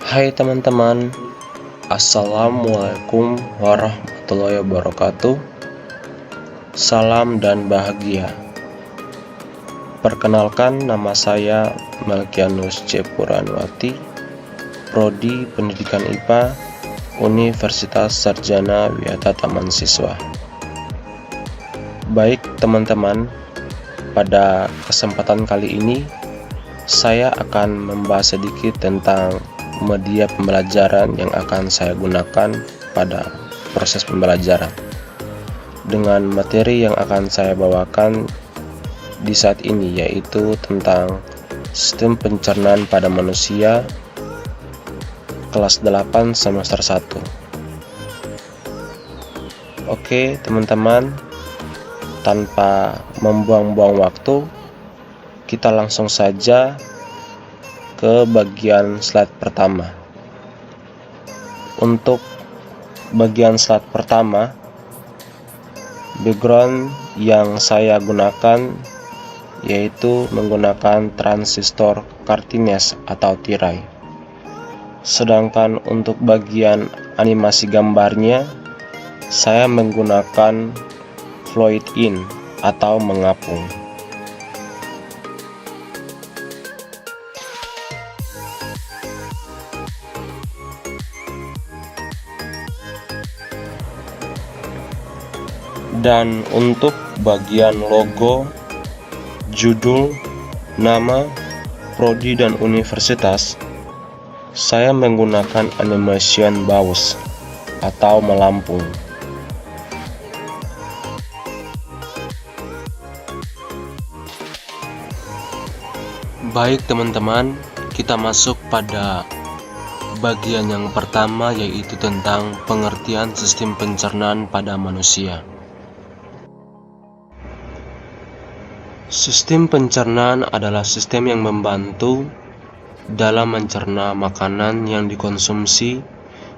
Hai teman-teman, Assalamualaikum warahmatullahi wabarakatuh. Salam dan bahagia. Perkenalkan, nama saya Melkianus C. Purwanwati, Prodi Pendidikan IPA, Universitas Sarjana Wiyata Taman Siswa. Baik teman-teman, pada kesempatan kali ini saya akan membahas sedikit tentang media pembelajaran yang akan saya gunakan pada proses pembelajaran. Dengan materi yang akan saya bawakan di saat ini yaitu tentang sistem pencernaan pada manusia kelas 8 semester 1. Oke teman-teman, tanpa membuang-buang waktu, kita langsung saja ke bagian slide pertama. Untuk bagian slide pertama, background yang saya gunakan yaitu menggunakan transistor Cartines atau tirai. Sedangkan untuk bagian animasi gambarnya, saya menggunakan float in atau mengapung. Dan untuk bagian logo, judul, nama, prodi dan universitas, saya menggunakan animation bows atau melampung. Baik teman-teman, kita masuk pada bagian yang pertama, yaitu tentang pengertian sistem pencernaan pada manusia. Sistem pencernaan adalah sistem yang membantu dalam mencerna makanan yang dikonsumsi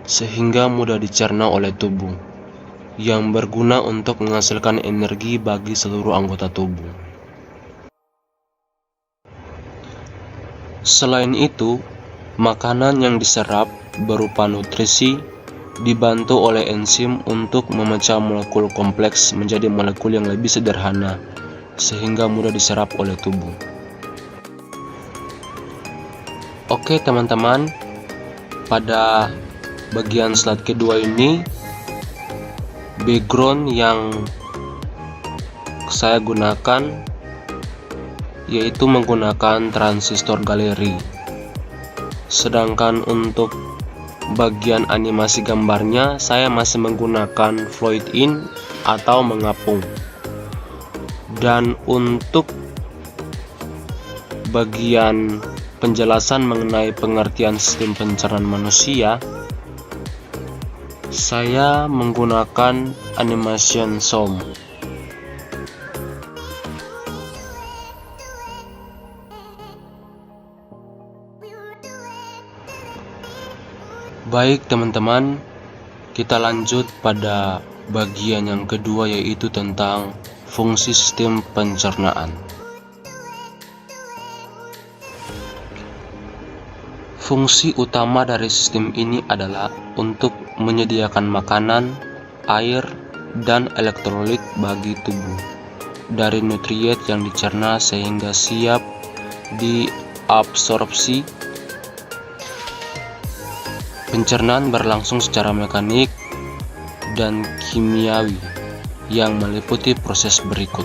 sehingga mudah dicerna oleh tubuh, yang berguna untuk menghasilkan energi bagi seluruh anggota tubuh. Selain itu, makanan yang diserap berupa nutrisi dibantu oleh enzim untuk memecah molekul kompleks menjadi molekul yang lebih sederhana sehingga mudah diserap oleh tubuh. Oke teman-teman, pada bagian slide kedua ini, background yang saya gunakan yaitu menggunakan transistor galeri. Sedangkan untuk bagian animasi gambarnya, saya masih menggunakan float in atau mengapung. Dan untuk bagian penjelasan mengenai pengertian sistem pencernaan manusia, saya menggunakan animation zoom. Baik teman-teman, kita lanjut pada bagian yang kedua, yaitu tentang fungsi sistem pencernaan. Fungsi utama dari sistem ini adalah untuk menyediakan makanan, air, dan elektrolit bagi tubuh dari nutrien yang dicerna sehingga siap diabsorpsi. Pencernaan berlangsung secara mekanik dan kimiawi yang meliputi proses berikut.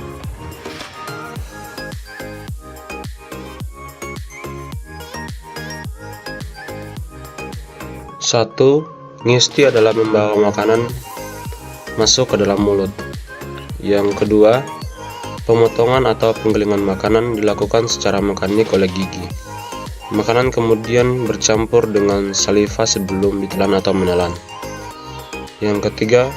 1. Ngesti adalah membawa makanan masuk ke dalam mulut. Yang kedua, pemotongan atau penggilingan makanan dilakukan secara mekanik oleh gigi. Makanan kemudian bercampur dengan saliva sebelum ditelan atau menelan. Yang ketiga,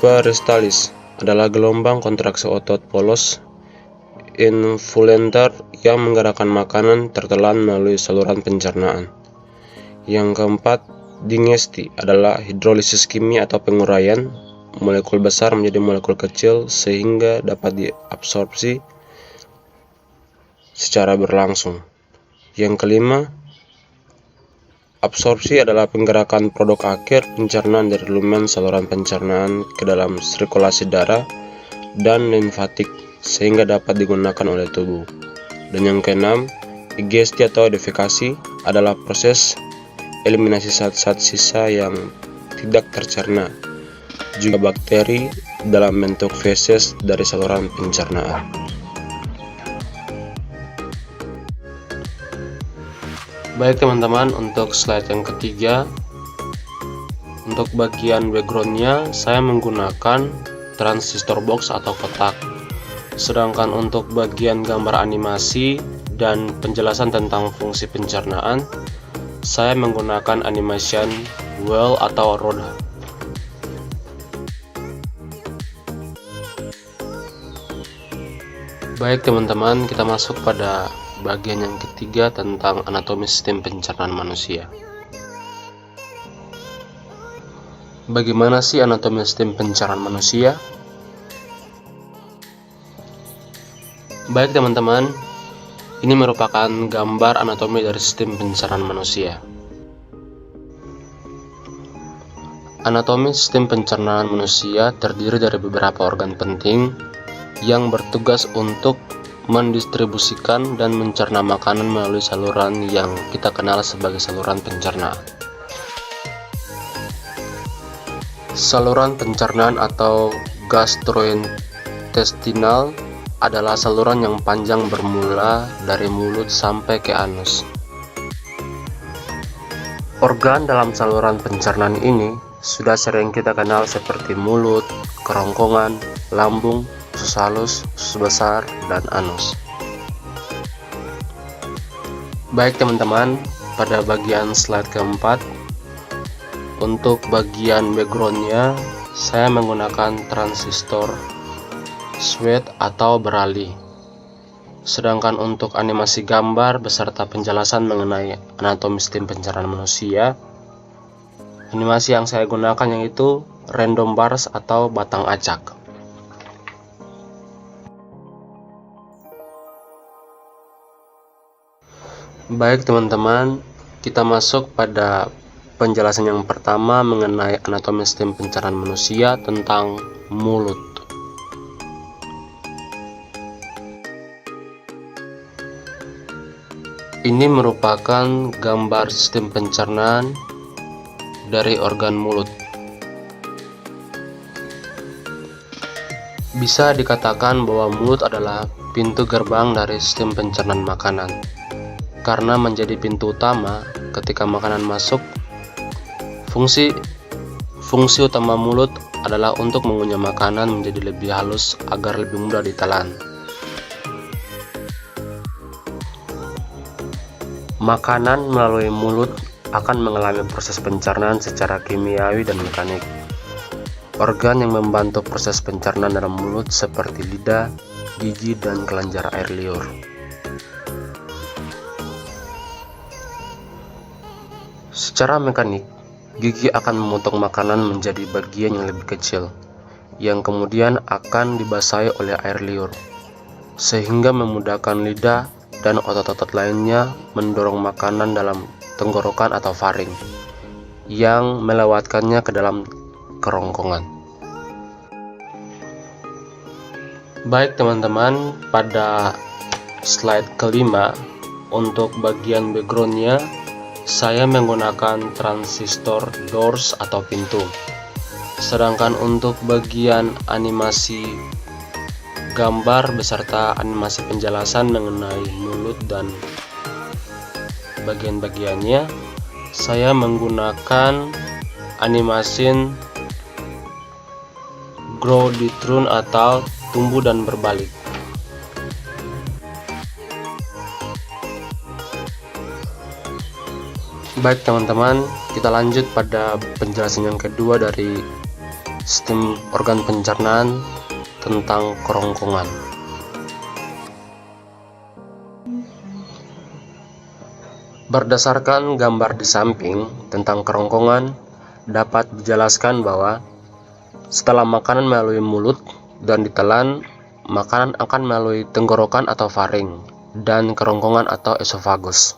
peristalsis adalah gelombang kontraksi otot polos involuntar yang menggerakkan makanan tertelan melalui saluran pencernaan. Yang keempat, digesti adalah hidrolisis kimia atau penguraian molekul besar menjadi molekul kecil sehingga dapat diabsorpsi secara berlangsung. Yang kelima, Absorpsi adalah penggerakan produk akhir pencernaan dari lumen saluran pencernaan ke dalam sirkulasi darah dan limfatik sehingga dapat digunakan oleh tubuh. Dan yang keenam, digesti atau defekasi adalah proses eliminasi zat-zat sisa yang tidak tercerna, juga bakteri dalam bentuk feses dari saluran pencernaan. Baik teman-teman, untuk slide yang ketiga, untuk bagian backgroundnya saya menggunakan transistor box atau kotak. Sedangkan untuk bagian gambar animasi dan penjelasan tentang fungsi pencernaan, saya menggunakan animation wheel atau roda. Baik teman-teman, kita masuk pada bagian yang ketiga tentang anatomi sistem pencernaan manusia. Bagaimana sih anatomi sistem pencernaan manusia? Baik teman-teman, ini merupakan gambar anatomi dari sistem pencernaan manusia. Anatomi sistem pencernaan manusia terdiri dari beberapa organ penting yang bertugas untuk mendistribusikan dan mencerna makanan melalui saluran yang kita kenal sebagai saluran pencernaan. Saluran pencernaan atau gastrointestinal adalah saluran yang panjang bermula dari mulut sampai ke anus. Organ dalam saluran pencernaan ini sudah sering kita kenal seperti mulut, kerongkongan, lambung, usus halus, usus besar, dan anus. Baik teman-teman, pada bagian slide keempat, untuk bagian backgroundnya saya menggunakan transistor switch atau berali. Sedangkan untuk animasi gambar beserta penjelasan mengenai anatomi sistem pencernaan manusia, animasi yang saya gunakan yaitu random bars atau batang acak. Baik teman-teman, kita masuk pada penjelasan yang pertama mengenai anatomi sistem pencernaan manusia tentang mulut. Ini merupakan gambar sistem pencernaan dari organ mulut. Bisa dikatakan bahwa mulut adalah pintu gerbang dari sistem pencernaan makanan. Karena menjadi pintu utama ketika makanan masuk, fungsi utama mulut adalah untuk mengunyah makanan menjadi lebih halus agar lebih mudah ditelan. Makanan melalui mulut akan mengalami proses pencernaan secara kimiawi dan mekanik. Organ yang membantu proses pencernaan dalam mulut seperti lidah, gigi, dan kelenjar air liur. Secara mekanik, gigi akan memotong makanan menjadi bagian yang lebih kecil, yang kemudian akan dibasahi oleh air liur, sehingga memudahkan lidah dan otot-otot lainnya mendorong makanan dalam tenggorokan atau faring, yang melewatkannya ke dalam kerongkongan. Baik teman-teman, pada slide kelima, untuk bagian backgroundnya, saya menggunakan transistor doors atau pintu. Sedangkan untuk bagian animasi gambar beserta animasi penjelasan mengenai mulut dan bagian-bagiannya, saya menggunakan animasi grow dethrone atau tumbuh dan berbalik. Baik teman-teman, kita lanjut pada penjelasan yang kedua dari sistem organ pencernaan tentang kerongkongan. Berdasarkan gambar di samping tentang kerongkongan, dapat dijelaskan bahwa setelah makanan melalui mulut dan ditelan, makanan akan melalui tenggorokan atau faring dan kerongkongan atau esofagus.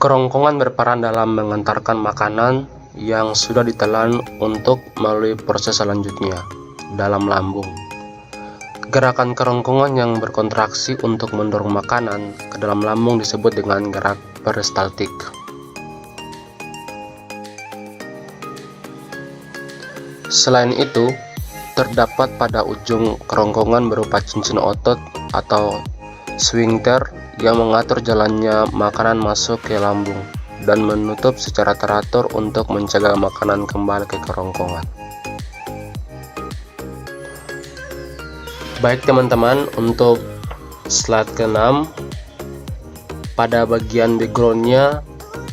Kerongkongan berperan dalam mengantarkan makanan yang sudah ditelan untuk melalui proses selanjutnya dalam lambung. Gerakan kerongkongan yang berkontraksi untuk mendorong makanan ke dalam lambung disebut dengan gerak peristaltik. Selain itu, terdapat pada ujung kerongkongan berupa cincin otot atau sphincter yang mengatur jalannya makanan masuk ke lambung dan menutup secara teratur untuk mencegah makanan kembali ke kerongkongan. Baik teman-teman, untuk slide ke-6, pada bagian backgroundnya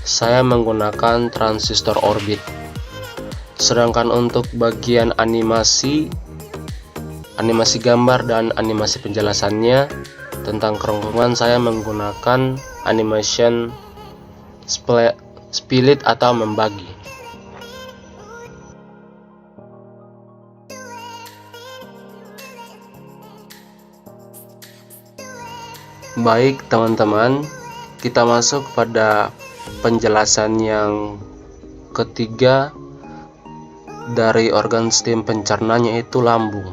saya menggunakan transistor orbit. Sedangkan untuk bagian animasi gambar dan animasi penjelasannya tentang kerongkongan saya menggunakan animation split atau membagi. Baik teman-teman, kita masuk pada penjelasan yang ketiga dari organ sistem pencernaan, yaitu lambung.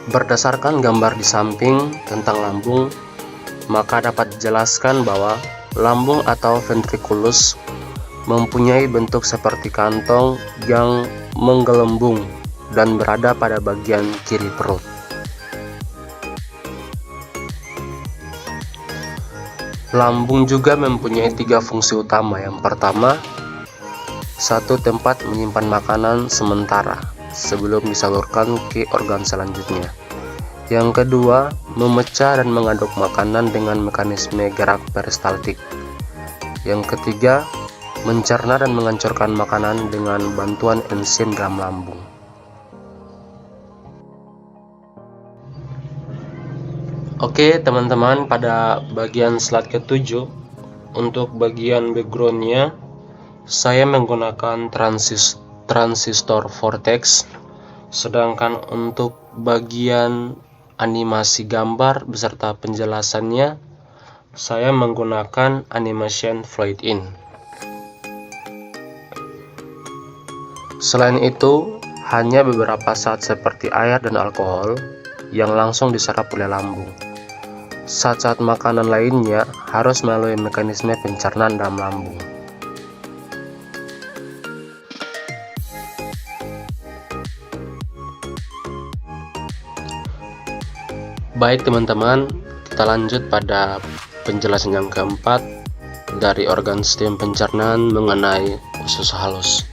Berdasarkan gambar di samping tentang lambung, maka dapat dijelaskan bahwa lambung atau ventriculus mempunyai bentuk seperti kantong yang menggelembung dan berada pada bagian kiri perut. Lambung juga mempunyai 3 fungsi utama. Yang pertama, satu tempat menyimpan makanan sementara sebelum disalurkan ke organ selanjutnya. Yang kedua, memecah dan mengaduk makanan dengan mekanisme gerak peristaltik. Yang ketiga, mencerna dan menghancurkan makanan dengan bantuan enzim dalam lambung. Oke teman-teman, pada bagian slide ke-7 untuk bagian backgroundnya saya menggunakan transistor vortex, sedangkan untuk bagian animasi gambar beserta penjelasannya saya menggunakan animation fluid in. Selain itu, hanya beberapa zat seperti air dan alkohol yang langsung diserap oleh lambung. Zat-zat makanan lainnya harus melalui mekanisme pencernaan dalam lambung. Baik teman-teman, kita lanjut pada penjelasan yang keempat dari organ sistem pencernaan mengenai usus halus.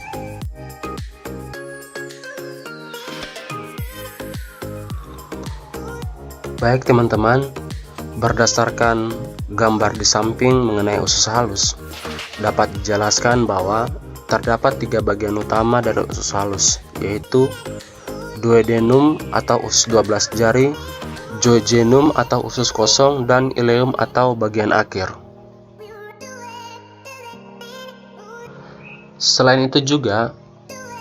Baik teman-teman, berdasarkan gambar di samping mengenai usus halus, dapat dijelaskan bahwa terdapat 3 bagian utama dari usus halus, yaitu duodenum atau usus 12 jari, jejunum atau usus kosong, dan ileum atau bagian akhir. Selain itu juga,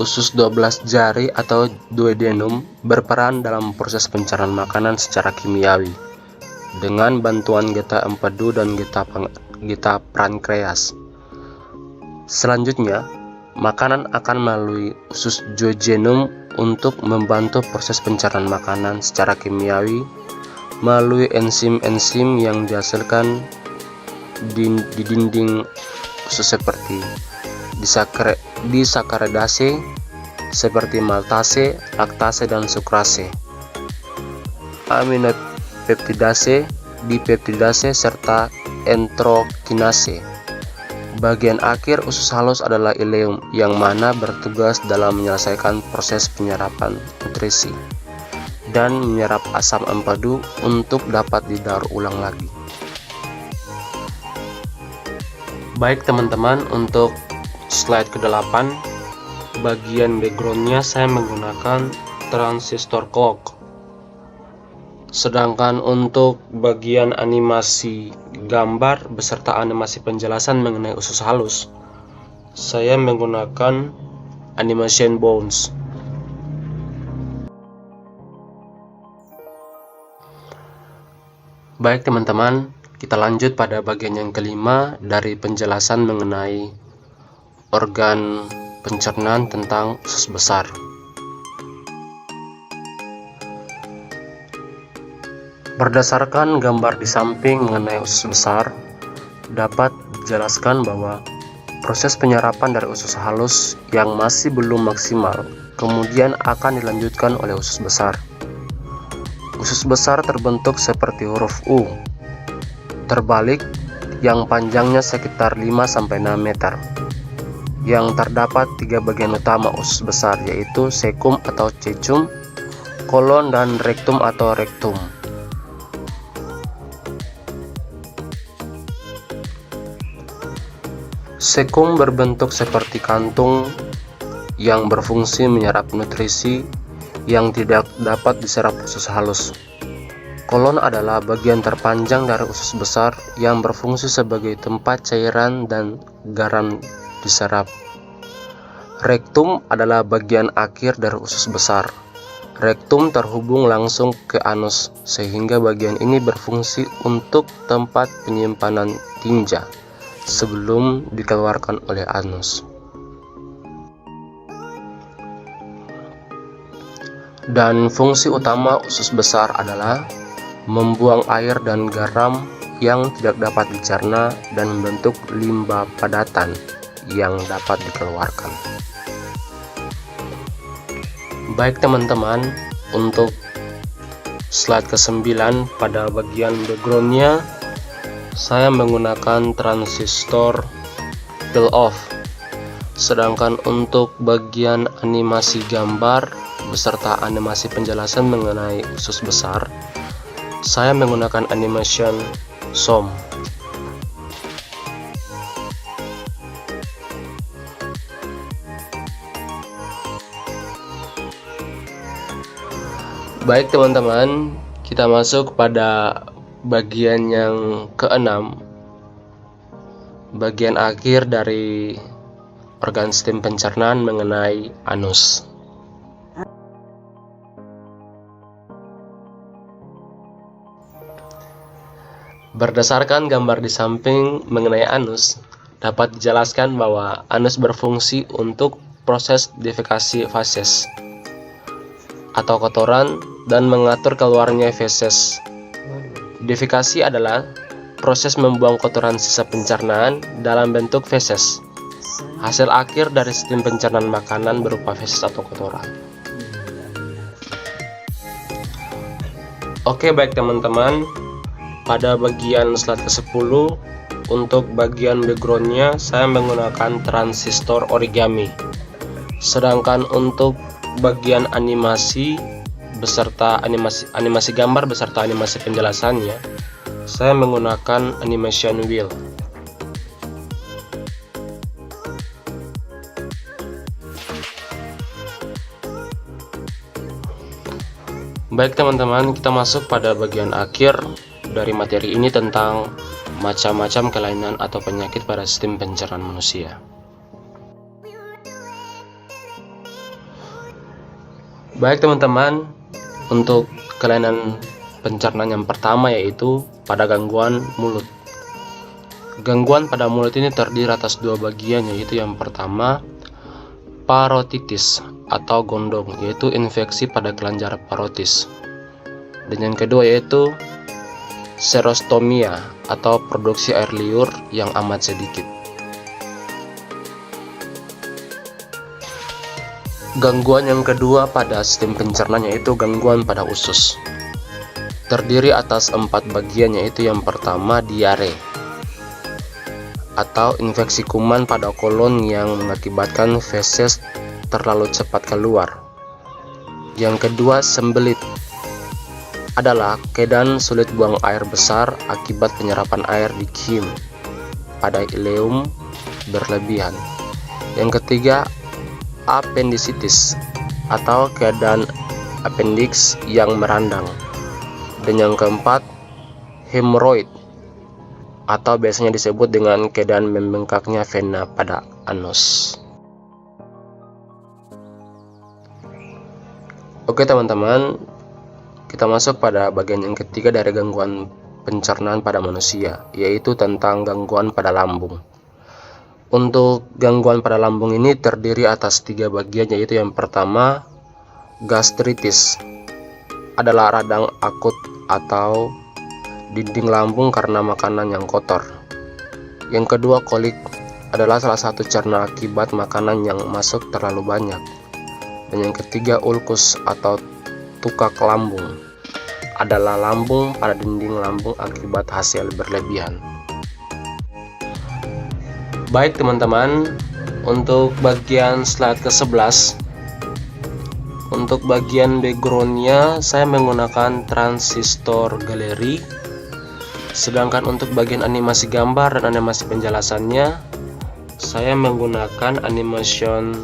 usus 12 jari atau duodenum berperan dalam proses pencernaan makanan secara kimiawi dengan bantuan getah empedu dan getah pankreas. Selanjutnya, makanan akan melalui usus jejunum untuk membantu proses pencernaan makanan secara kimiawi melalui enzim-enzim yang dihasilkan di dinding usus seperti disakaridase seperti maltase, laktase, dan sukrase, aminopeptidase, dipeptidase, serta enterokinase. Bagian akhir usus halus adalah ileum, yang mana bertugas dalam menyelesaikan proses penyerapan nutrisi dan menyerap asam empedu untuk dapat didaur ulang lagi. Baik teman-teman, untuk slide ke-8 bagian backgroundnya saya menggunakan transistor clock. Sedangkan untuk bagian animasi gambar beserta animasi penjelasan mengenai usus halus, saya menggunakan animation bones. Baik teman-teman, kita lanjut pada bagian yang kelima dari penjelasan mengenai organ pencernaan tentang usus besar. Berdasarkan gambar di samping mengenai usus besar, dapat dijelaskan bahwa proses penyerapan dari usus halus yang masih belum maksimal kemudian akan dilanjutkan oleh usus besar. Usus besar terbentuk seperti huruf U, terbalik yang panjangnya sekitar 5-6 meter. Yang terdapat 3 bagian utama usus besar, yaitu cecum atau cecum, kolon, dan rectum atau rectum. Cecum berbentuk seperti kantung yang berfungsi menyerap nutrisi yang tidak dapat diserap usus halus. Kolon adalah bagian terpanjang dari usus besar yang berfungsi sebagai tempat cairan dan garam diserap. Rektum adalah bagian akhir dari usus besar. Rektum terhubung langsung ke anus, sehingga bagian ini berfungsi untuk tempat penyimpanan tinja sebelum dikeluarkan oleh anus. Dan fungsi utama usus besar adalah membuang air dan garam yang tidak dapat dicerna dan membentuk limba padatan yang dapat dikeluarkan. Baik teman-teman, untuk slide ke-9 pada bagian backgroundnya saya menggunakan transistor peel off, sedangkan untuk bagian animasi gambar beserta animasi penjelasan mengenai usus besar saya menggunakan animation SOM. Baik teman-teman, kita masuk pada bagian yang ke-6, bagian akhir dari organ sistem pencernaan mengenai anus. Berdasarkan gambar di samping mengenai anus, dapat dijelaskan bahwa anus berfungsi untuk proses defekasi feses atau kotoran dan mengatur keluarnya feses. Defekasi adalah proses membuang kotoran sisa pencernaan dalam bentuk feses. Hasil akhir dari sistem pencernaan makanan berupa feses atau kotoran. Oke, baik teman-teman, pada bagian slide ke-10 untuk bagian backgroundnya saya menggunakan transistor origami, sedangkan untuk bagian animasi beserta animasi gambar beserta animasi penjelasannya saya menggunakan animation wheel. Baik teman-teman, kita masuk pada bagian akhir dari materi ini tentang macam-macam kelainan atau penyakit pada sistem pencernaan manusia. Baik teman-teman, untuk kelainan pencernaan yang pertama yaitu pada gangguan mulut. Gangguan pada mulut ini terdiri atas 2 bagian, yaitu yang pertama parotitis atau gondong, yaitu infeksi pada kelenjar parotis. Dan yang kedua yaitu serostomia atau produksi air liur yang amat sedikit. Gangguan yang kedua pada sistem pencernaan yaitu gangguan pada usus. Terdiri atas 4 bagian, yaitu yang pertama diare atau infeksi kuman pada kolon yang mengakibatkan feses terlalu cepat keluar. Yang kedua sembelit, adalah keadaan sulit buang air besar akibat penyerapan air di kim pada ileum berlebihan. Yang ketiga appendicitis atau keadaan appendix yang merandang. Dan yang keempat hemoroid atau biasanya disebut dengan keadaan membengkaknya vena pada anus. Oke teman-teman, kita masuk pada bagian yang ketiga dari gangguan pencernaan pada manusia, yaitu tentang gangguan pada lambung. Untuk gangguan pada lambung ini terdiri atas 3 bagian, yaitu yang pertama, gastritis adalah radang akut atau dinding lambung karena makanan yang kotor. Yang kedua, kolik adalah salah satu cerna akibat makanan yang masuk terlalu banyak. Dan yang ketiga, ulkus atau tukak lambung adalah lambung pada dinding lambung akibat hasil berlebihan. Baik teman-teman, untuk bagian slide ke-11, untuk bagian backgroundnya saya menggunakan transistor galeri, sedangkan untuk bagian animasi gambar dan animasi penjelasannya saya menggunakan animation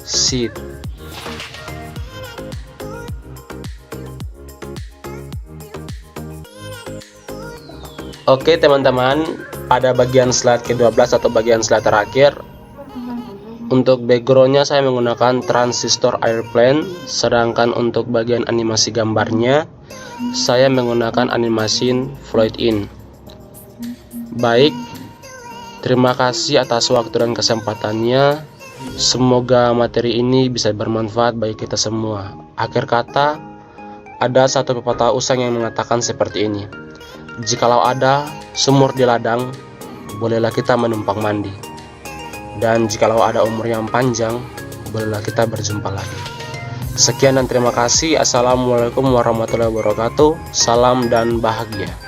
sheet. Oke teman-teman, pada bagian slide ke-12 atau bagian slide terakhir, untuk backgroundnya saya menggunakan transistor airplane, sedangkan untuk bagian animasi gambarnya saya menggunakan animasi float in. Baik, terima kasih atas waktu dan kesempatannya. Semoga materi ini bisa bermanfaat bagi kita semua. Akhir kata, ada satu pepatah usang yang mengatakan seperti ini: jikalau ada sumur di ladang, bolehlah kita menumpang mandi. Dan jikalau ada umur yang panjang, bolehlah kita berjumpa lagi. Sekian dan terima kasih. Assalamualaikum warahmatullahi wabarakatuh. Salam dan bahagia.